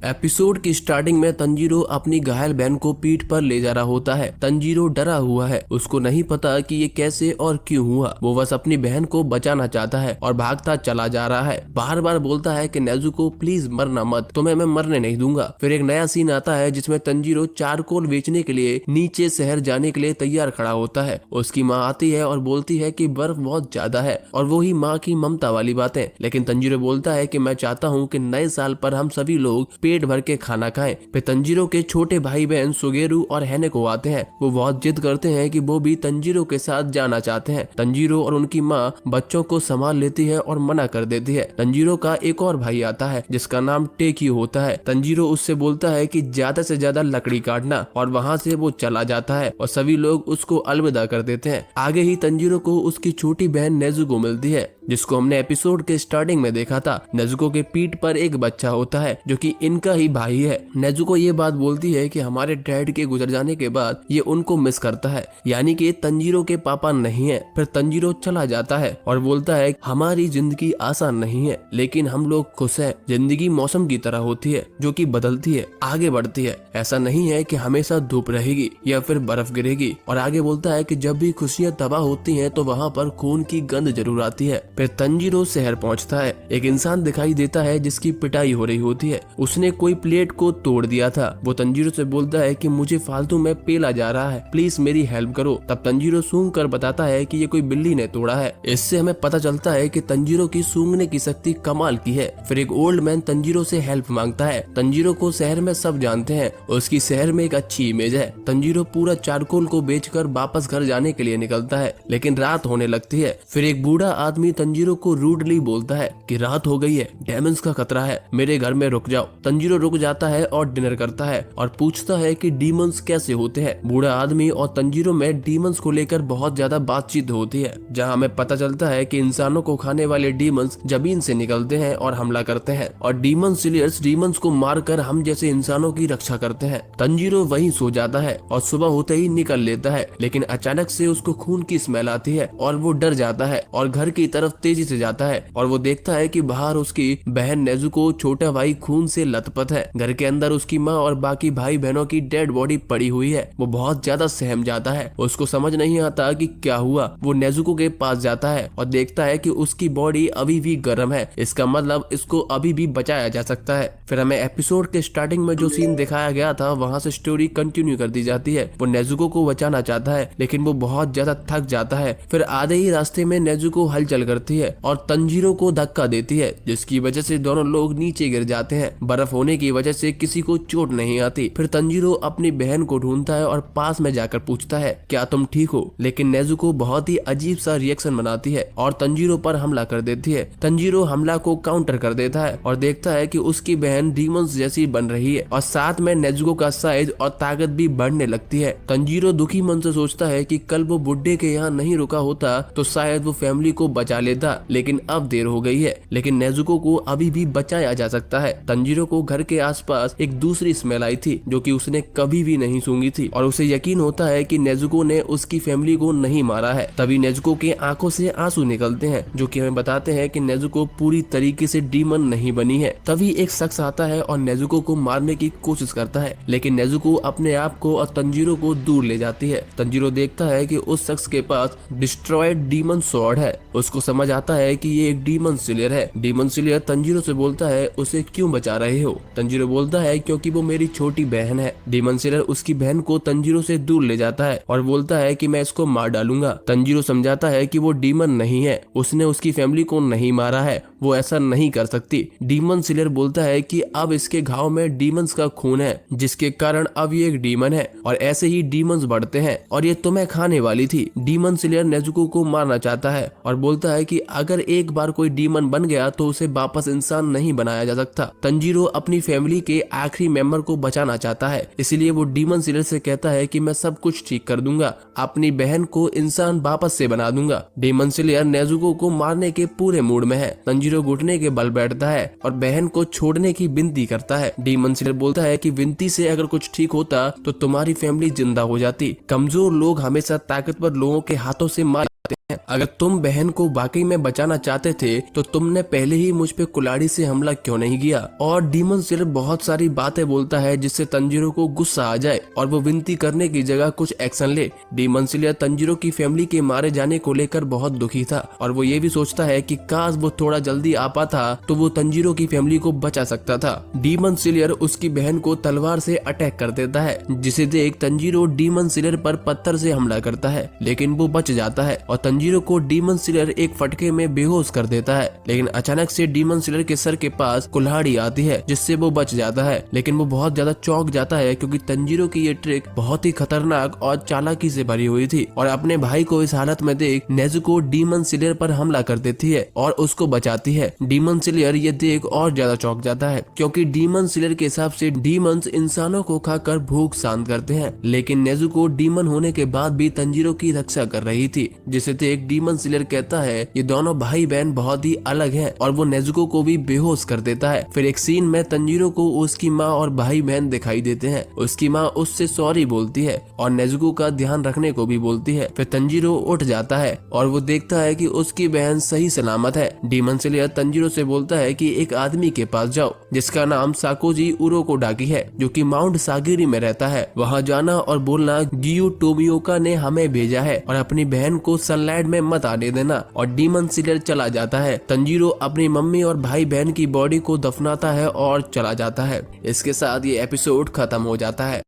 Episode की starting में Tanjiro अपनी घायल बहन को पीठ पर ले जा रहा होता है। तंजीरो डरा हुआ है, उसको नहीं पता कि ये कैसे और क्यों हुआ। वो बस अपनी बहन को बचाना चाहता है और भागता चला जा रहा है। बार बार बोलता है कि नेजुको प्लीज मरना मत, तुम्हें मैं मरने नहीं दूंगा। फिर एक नया सीन आता है जिसमें तंजीरो चारकोल बेचने के लिए नीचे शहर जाने के लिए तैयार खड़ा होता है। उसकी माँ आती है और बोलती है कि बर्फ बहुत ज्यादा है, और वो ही माँ की ममता वाली बातें। लेकिन तंजीरो बोलता है कि मैं चाहता हूँ कि नए साल पर हम सभी लोग पेट भर के खाना खाएं। फिर तंजीरो के छोटे भाई बहन सुगेरू और हेनेको आते हैं। वो बहुत जिद करते हैं कि वो भी तंजीरो के साथ जाना चाहते हैं। तंजीरो और उनकी माँ बच्चों को संभाल लेती है और मना कर देती है। तंजीरो का एक और भाई आता है जिसका नाम टेकियो होता है। तंजीरो उससे बोलता है कि ज्यादा से ज्यादा लकड़ी काटना, और वहाँ से वो चला जाता है और सभी लोग उसको अलविदा कर देते हैं। आगे ही तंजीरो को उसकी छोटी बहन नेजुको मिलती है, जिसको हमने एपिसोड के स्टार्टिंग में देखा था। नेजुको के पीठ पर एक बच्चा होता है जो कि इनका ही भाई है। नेजुको ये बात बोलती है कि हमारे डैड के गुजर जाने के बाद ये उनको मिस करता है, यानी कि तंजीरो के पापा नहीं है। फिर तंजीरो चला जाता है और बोलता है हमारी जिंदगी आसान नहीं है, लेकिन हम लोग खुश हैं। जिंदगी मौसम की तरह होती है जो कि बदलती है, आगे बढ़ती है। ऐसा नहीं है कि हमेशा धूप रहेगी या फिर बर्फ गिरेगी। और आगे बोलता है कि जब भी खुशियां तबाह होती हैं तो वहाँ पर खून की गंध जरूर आती है। फिर तंजीरो शहर पहुँचता है। एक इंसान दिखाई देता है जिसकी पिटाई हो रही होती है। उसने कोई प्लेट को तोड़ दिया था। वो तंजीरो से बोलता है कि मुझे फालतू में पेला जा रहा है, प्लीज मेरी हेल्प करो। तब तंजीरो सूंघ कर बताता है कि ये कोई बिल्ली ने तोड़ा है। इससे हमें पता चलता है कि तंजीरो की सूंघने की शक्ति कमाल की है। फिर एक ओल्ड मैन तंजीरो से हेल्प मांगता है। तंजीरो को शहर में सब जानते हैं, उसकी शहर में एक अच्छी इमेज है। तंजीरो पूरा चारकोल को बेचकर वापस घर जाने के लिए निकलता है, लेकिन रात होने लगती है। फिर एक बूढ़ा आदमी तंजीरो को रूडली बोलता है कि रात हो गई है, डेमंस का खतरा है, मेरे घर में रुक जाओ। तंजीरो रुक जाता है और डिनर करता है और पूछता है कि डीमंस कैसे होते हैं। बूढ़ा आदमी और तंजीरो में डीमंस को लेकर बहुत ज्यादा बातचीत होती है, जहां हमें पता चलता है कि इंसानों को खाने वाले डीमंस जमीन से निकलते हैं और हमला करते हैं, और डीमन स्लेयर्स डीमंस को मारकर हम जैसे इंसानों की रक्षा करते हैं। तंजीरो वहीं सो जाता है और सुबह होते ही निकल लेता है, लेकिन अचानक से उसको खून की स्मेल आती है और वो डर जाता है और घर की तरफ तेजी से जाता है। और वो देखता है कि बाहर उसकी बहन नेजुको छोटा भाई खून से लथपथ है। घर के अंदर उसकी माँ और बाकी भाई बहनों की डेड बॉडी पड़ी हुई है। वो बहुत ज्यादा सहम जाता है, उसको समझ नहीं आता कि क्या हुआ। वो नेजुको के पास जाता है और देखता है कि उसकी बॉडी अभी भी गर्म है, इसका मतलब इसको अभी भी बचाया जा सकता है। फिर हमें एपिसोड के स्टार्टिंग में जो सीन दिखाया गया था वहाँ से स्टोरी कंटिन्यू कर दी जाती है। वो नेजुको को बचाना चाहता है, लेकिन वो बहुत ज्यादा थक जाता है। फिर आधे ही रास्ते में नेजुको हलचल करती है और तंजीरो को धक्का देती है, जिसकी वजह से दोनों लोग नीचे गिर जाते हैं। बर्फ होने की वजह से किसी को चोट नहीं आती। फिर तंजीरो अपनी बहन को ढूंढता है और पास में जाकर पूछता है क्या तुम ठीक हो, लेकिन नेजुको बहुत ही अजीब सा रिएक्शन बनाती है और तंजीरो पर हमला कर देती है। तंजीरो हमला को काउंटर कर देता है और देखता है कि उसकी बहन डीमंस जैसी बन रही है, और साथ में नेजुको का साइज और ताकत भी बढ़ने लगती है। तंजीरो दुखी मन से सोचता है कि कल वो बुड्ढे के यहाँ नहीं रुका होता तो शायद वो फैमिली को बचा लेता, लेकिन अब देर हो गई है। लेकिन नेजुको को अभी भी बचाया जा सकता है। तंजीरो को घर के आसपास एक दूसरी स्मेल आई थी जो कि उसने कभी भी नहीं सूंघी थी, और उसे यकीन होता है कि नेजुको ने उसकी फैमिली को नहीं मारा है। तभी नेजुको के आंखों से आंसू निकलते हैं, जो कि हमें बताते हैं कि नेजुको पूरी तरीके से डीमन नहीं बनी है। तभी एक शख्स आता है और नेजुको को मारने की कोशिश करता है, लेकिन नेजुको अपने आप को और तंजीरो को दूर ले जाती है। तंजीरो देखता है कि उस शख्स के पास डिस्ट्रॉयड डीमन स्वॉर्ड है। उसको समझ आता है कि ये एक डीमन स्लेयर है। डीमन स्लेयर तंजीरो से बोलता है उसे क्यों बचा रहे हो। तंजीरो बोलता है क्योंकि वो मेरी छोटी बहन है। डीमन स्लेयर उसकी बहन को तंजीरो से दूर ले जाता है और बोलता है कि मैं इसको मार डालूंगा। तंजीरो समझाता है कि वो डीमन नहीं है, उसने उसकी फैमिली को नहीं मारा है, वो ऐसा नहीं कर सकती। डीमन स्लेयर बोलता है कि अब इसके घाव में डीमंस का खून है, जिसके कारण अब ये एक डीमन है, और ऐसे ही डीमंस बढ़ते हैं और ये तुम्हें खाने वाली थी। डीमन स्लेयर नेजुको को मारना चाहता है और बोलता है कि अगर एक बार कोई डीमन बन गया तो उसे वापस इंसान नहीं बनाया जा सकता। तंजीरो अपनी फैमिली के आखिरी मेंबर को बचाना चाहता है, इसलिए वो डीमन स्लेयर से कहता है कि मैं सब कुछ ठीक कर दूंगा, अपनी बहन को इंसान वापस से बना दूंगा। डीमन स्लेयर नेजुको को मारने के पूरे मूड में है। तंजीरो घुटने के बल बैठता है और बहन को छोड़ने की विनती करता है। डीमन स्लेयर बोलता है कि विनती से अगर कुछ ठीक होता तो तुम्हारी फैमिली जिंदा हो जाती। कमजोर लोग हमेशा ताकतवर लोगों के हाथों से मार अगर तुम बहन को वाकई में बचाना चाहते थे तो तुमने पहले ही मुझ पे कुल्हाड़ी से हमला क्यों नहीं किया। और डीमन स्लेयर बहुत सारी बातें बोलता है जिससे तंजीरो को गुस्सा आ जाए और वो विनती करने की जगह कुछ एक्शन ले। डीमन स्लेयर तंजीरो की फैमिली के मारे जाने को लेकर बहुत दुखी था और वो ये भी सोचता है कि काश वो थोड़ा जल्दी आ पाता तो वो तंजीरो की फैमिली को बचा सकता था। डीमन स्लेयर उसकी बहन को तलवार से अटैक कर देता है, जिसे देख तंजीरो डीमन स्लेयर पर पत्थर से हमला करता है, लेकिन वो बच जाता है और तंजीरो को डीमन स्लेयर एक फटके में बेहोश कर देता है। लेकिन अचानक से डीमन स्लेयर के सर के पास कुल्हाड़ी आती है जिससे वो बच जाता है, लेकिन वो बहुत ज्यादा चौंक जाता है क्योंकि तंजीरो की ये ट्रिक बहुत ही खतरनाक और चालाकी से भरी हुई थी और अपने भाई को इस हालत में देख नेजुको डीमन स्लेयर पर हमला कर देती है और उसको बचाती है। डीमन स्लेयर ये देख और ज्यादा चौंक जाता है क्योंकि डीमन स्लेयर के हिसाब से डीमंस इंसानों को खाकर भूख शांत करते हैं, लेकिन नेजुको डीमन होने के बाद भी तंजीरो की रक्षा कर रही थी, जिसे देख डीमन स्लेयर कहता है ये दोनों भाई बहन बहुत ही अलग हैं और वो नेजुको को भी बेहोश कर देता है। फिर एक सीन में तंजीरो को उसकी माँ और भाई बहन दिखाई देते हैं। उसकी माँ उससे सॉरी बोलती है और नेजुको का ध्यान रखने को भी बोलती है। फिर तंजीरो उठ जाता है और वो देखता है कि उसकी बहन सही सलामत है। डीमन स्लेयर तंजीरो से बोलता है कि एक आदमी के पास जाओ जिसका नाम साकोजी उरोकोडाकी है, जो कि माउंट सागिरी में रहता है। वहाँ जाना और बोलना गियू टोमियोका ने हमें भेजा है और अपनी बहन को सनलाइट में मत आने देना। और डीमन स्लेयर चला जाता है। तंजीरो अपनी मम्मी और भाई बहन की बॉडी को दफनाता है और चला जाता है। इसके साथ ये एपिसोड खत्म हो जाता है।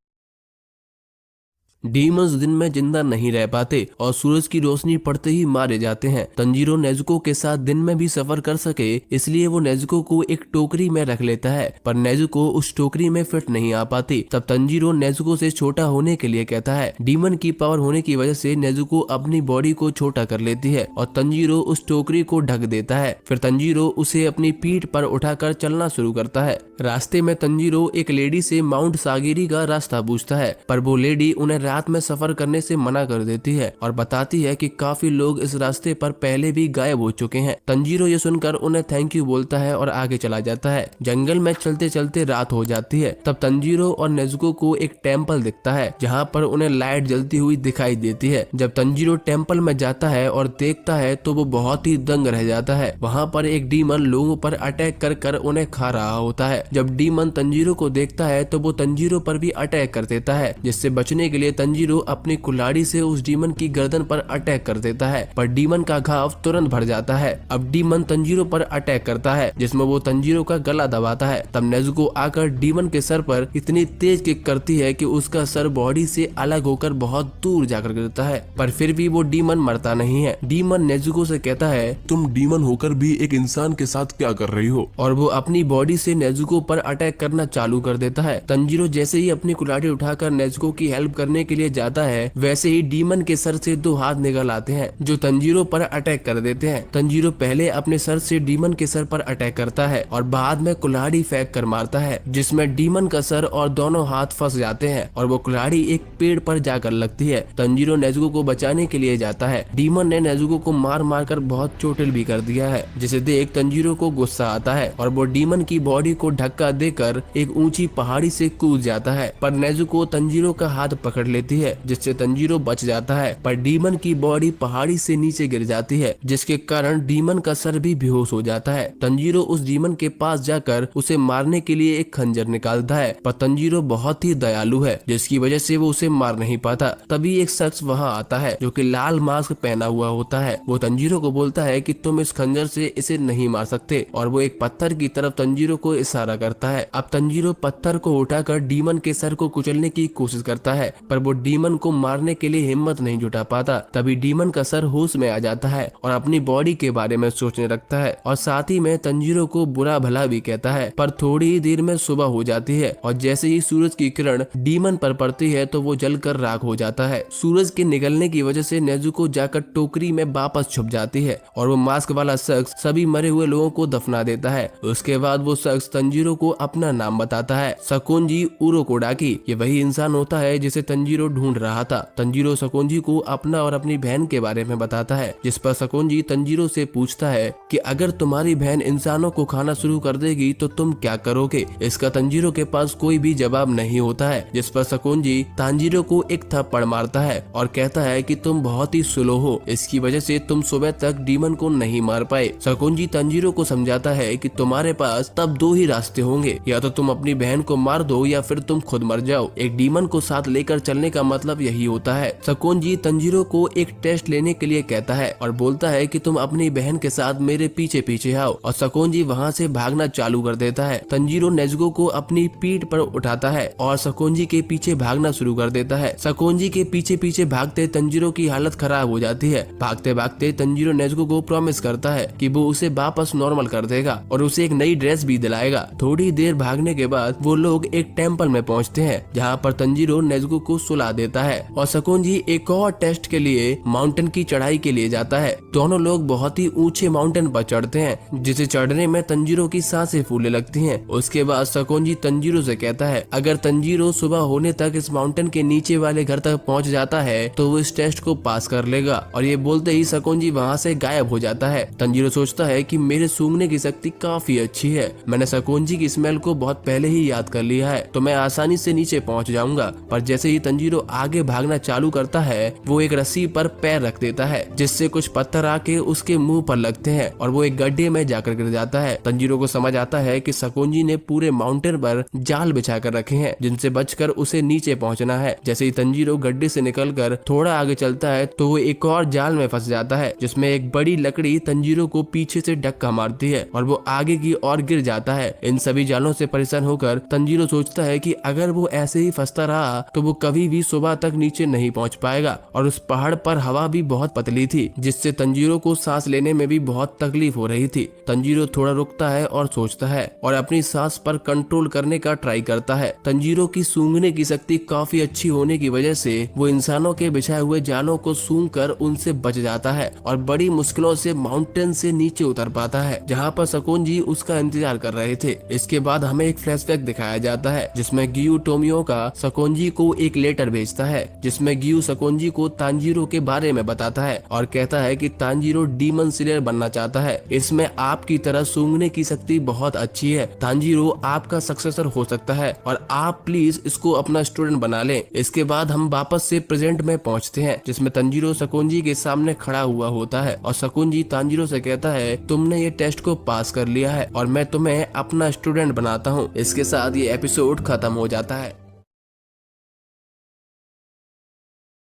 डीमंस दिन में जिंदा नहीं रह पाते और सूरज की रोशनी पड़ते ही मारे जाते हैं। तंजीरो नेजुको के साथ दिन में भी सफर कर सके इसलिए वो नेजुको को एक टोकरी में रख लेता है, पर नेजुको उस टोकरी में फिट नहीं आ पाती। तब तंजीरो नेजुको से छोटा होने के लिए कहता है। डीमन की पावर होने की वजह से नेजुको अपनी बॉडी को छोटा कर लेती है और तंजीरो उस टोकरी को ढक देता है। फिर तंजीरो उसे अपनी पीठ पर उठाकर चलना शुरू करता है। रास्ते में तंजीरो एक लेडी से माउंट सागिरी का रास्ता पूछता है, पर वो लेडी उन्हें रात में सफर करने से मना कर देती है और बताती है कि काफी लोग इस रास्ते पर पहले भी गायब हो चुके हैं। तंजीरो ये सुनकर उन्हें थैंक यू बोलता है और आगे चला जाता है। जंगल में चलते चलते रात हो जाती है। तब तंजीरो और नेजुको को एक टेम्पल दिखता है जहाँ पर उन्हें लाइट जलती हुई दिखाई देती है। जब तंजीरो टेम्पल में जाता है और देखता है तो वो बहुत ही दंग रह जाता है। वहाँ पर एक डीमन लोगों पर अटैक कर कर उन्हें खा रहा होता है। जब डीमन तंजीरो को देखता है तो वो तंजीरो पर भी अटैक कर देता है, जिससे बचने के लिए तंजीरो अपनी कुल्हाड़ी से उस डीमन की गर्दन पर अटैक कर देता है, पर डीमन का घाव तुरंत भर जाता है। अब डीमन तंजीरो पर अटैक करता है जिसमें वो तंजीरो का गला दबाता है। तब नेजुको आकर डीमन के सर पर इतनी तेज किक करती है कि उसका सर बॉडी से अलग होकर बहुत दूर जाकर गिरता है, पर फिर भी वो डीमन मरता नहीं है। डीमन नेजुको से कहता है तुम डीमन होकर भी एक इंसान के साथ क्या कर रही हो, और वो अपनी बॉडी से नेजुको पर अटैक करना चालू कर देता है। तंजीरो जैसे ही अपनी कुल्हाड़ी उठाकर नेजुको की हेल्प करने के लिए जाता है, वैसे ही डीमन के सर से 2 हाथ निकल आते हैं जो तंजीरो पर अटैक कर देते हैं। तंजीरो पहले अपने सर से डीमन के सर पर अटैक करता है और बाद में कुल्हाड़ी फेंक कर मारता है, जिसमें डीमन का सर और दोनों हाथ फंस जाते हैं और वो कुल्हाड़ी एक पेड़ पर जाकर लगती है। तंजीरो नेजुको को बचाने के लिए जाता है। डीमन ने नेजुको को मार मार कर बहुत चोटिल भी कर दिया है, जिसे देख तंजीरो को गुस्सा आता है और वो डीमन की बॉडी को धक्का देकर एक ऊंची पहाड़ी से कूद जाता है, पर नेजुको तंजीरो का हाथ पकड़ लेती है जिससे तंजीरो बच जाता है। पर डीमन की बॉडी पहाड़ी से नीचे गिर जाती है, जिसके कारण डीमन का सर भी बेहोश हो जाता है। तंजीरो उस डीमन के पास जाकर उसे मारने के लिए एक खंजर निकालता है, पर तंजीरो बहुत ही दयालु है जिसकी वजह से वो उसे मार नहीं पाता। तभी एक शख्स वहाँ आता है जो कि लाल मास्क पहना हुआ होता है। वो तंजीरो को बोलता है कि तुम इस खंजर से इसे नहीं मार सकते, और वो एक पत्थर की तरफ तंजीरो को इशारा करता है। अब तंजीरो पत्थर को उठाकर डीमन के सर को कुचलने की कोशिश करता है, पर वो डीमन को मारने के लिए हिम्मत नहीं जुटा पाता। तभी डीमन का सर होश में आ जाता है और अपनी बॉडी के बारे में सोचने लगता है और साथ ही में तंजीरो को बुरा भला भी कहता है। पर थोड़ी ही देर में सुबह हो जाती है और जैसे ही सूरज की किरण डीमन पर पड़ती है तो वो जलकर राख हो जाता है। सूरज के निकलने की वजह से नेजुको जाकर टोकरी में वापस छुप जाती है और वो मास्क वाला शख्स सभी मरे हुए लोगों को दफना देता है। उसके बाद वो शख्स तंजीरो को अपना नाम बताता है, सकोंजी उरोकोडाकी। ये वही इंसान होता है जिसे तंजीरो तंजीरो ढूंढ रहा था। तंजीरो सकोंजी को अपना और अपनी बहन के बारे में बताता है, जिस पर सकोंजी तंजीरो से पूछता है कि अगर तुम्हारी बहन इंसानों को खाना शुरू कर देगी तो तुम क्या करोगे। इसका तंजीरो के पास कोई भी जवाब नहीं होता है, जिस पर सकोंजी तंजीरो को एक थप्पड़ मारता है और कहता है कि तुम बहुत ही स्लो हो, इसकी वजह से तुम सुबह तक डीमन को नहीं मार पाए। सकोंजी तंजीरो को समझाता है कि तुम्हारे पास तब दो ही रास्ते होंगे, या तो तुम अपनी बहन को मार दो या फिर तुम खुद मर जाओ। एक डीमन को साथ लेकर चलने का मतलब यही होता है। सकोंजी तंजीरो को एक टेस्ट लेने के लिए कहता है और बोलता है कि तुम अपनी बहन के साथ मेरे पीछे पीछे आओ, और सकोंजी वहाँ से भागना चालू कर देता है। तंजीरो नेज़ुको को अपनी पीठ पर उठाता है और सकोंजी के पीछे भागना शुरू कर देता है। सकोंजी के पीछे पीछे भागते तंजीरो की हालत खराब हो जाती है। भागते भागते तंजीरो नेज़ुको को प्रॉमिस करता है कि वो उसे वापस नॉर्मल कर देगा और उसे एक नई ड्रेस भी दिलाएगा। थोड़ी देर भागने के बाद वो लोग एक टेम्पल में पहुंचते हैं, जहां पर तंजीरो नेज़ुको को सुला देता है और सकोंजी एक और टेस्ट के लिए माउंटेन की चढ़ाई के लिए जाता है। दोनों लोग बहुत ही ऊंचे माउंटेन पर चढ़ते हैं, जिसे चढ़ने में तंजीरो की सांसें फूलने लगती हैं। उसके बाद सकोंजी तंजीरो से कहता है अगर तंजीरो सुबह होने तक इस माउंटेन के नीचे वाले घर तक पहुंच जाता है तो वो इस टेस्ट को पास कर लेगा। और ये बोलते ही सकोंजी वहाँ से गायब हो जाता है। तंजीरो सोचता है कि मेरे सूंघने की शक्ति काफी अच्छी है, मैंने सकोंजी की स्मेल को बहुत पहले ही याद कर लिया है, तो मैं आसानी से नीचे पहुंच जाऊंगा। पर जैसे ही तंजीरो आगे भागना चालू करता है, वो एक रस्सी पर पैर रख देता है, जिससे कुछ पत्थर आके उसके मुंह पर लगते हैं और वो एक गड्ढे में जाकर गिर जाता है। तंजीरो को समझ आता है कि सकोंजी ने पूरे माउंटेन पर जाल बिछा कर रखे हैं, जिनसे बचकर उसे नीचे पहुंचना है। जैसे ही तंजीरो गड्ढे से निकलकर थोड़ा आगे चलता है तो वो एक और जाल में फंस जाता है, जिसमें एक बड़ी लकड़ी तंजीरो को पीछे से धक्का मारती है और वो आगे की ओर गिर जाता है। इन सभी जालों से परेशान होकर तंजीरो सोचता है कि अगर वो ऐसे ही फंसता रहा तो वो कभी भी सुबह तक नीचे नहीं पहुंच पाएगा। और उस पहाड़ पर हवा भी बहुत पतली थी, जिससे तंजीरो को सांस लेने में भी बहुत तकलीफ हो रही थी। तंजीरो थोड़ा रुकता है और सोचता है और अपनी सांस पर कंट्रोल करने का ट्राई करता है। तंजीरो की सूंघने की शक्ति काफी अच्छी होने की वजह से वो इंसानों के बिछाए हुए जालों को सूंघकर उनसे बच जाता है और बड़ी मुश्किलों से माउंटेन से नीचे उतर पाता है, जहाँ पर सकोंजी उसका इंतजार कर रहे थे। इसके बाद हमें एक फ्लैशबैक दिखाया जाता है, जिसमें गियू टोमियो का सकोंजी को एक लेटर भेजता है, जिसमें गियू सकोंजी को तांजीरो के बारे में बताता है और कहता है कि तांजीरो डीमन स्लेयर बनना चाहता है। इसमें आपकी तरह सूंघने की शक्ति बहुत अच्छी है, तांजीरो आपका सक्सेसर हो सकता है और आप प्लीज इसको अपना स्टूडेंट बना लें। इसके बाद हम वापस से प्रेजेंट में पहुंचते हैं, जिसमें तंजीरो सकोंजी के सामने खड़ा हुआ होता है और सकोंजी तांजीरो से कहता है तुमने ये टेस्ट को पास कर लिया है और मैं तुम्हें अपना स्टूडेंट बनाता हूँ। इसके साथ ये एपिसोड खत्म हो जाता है।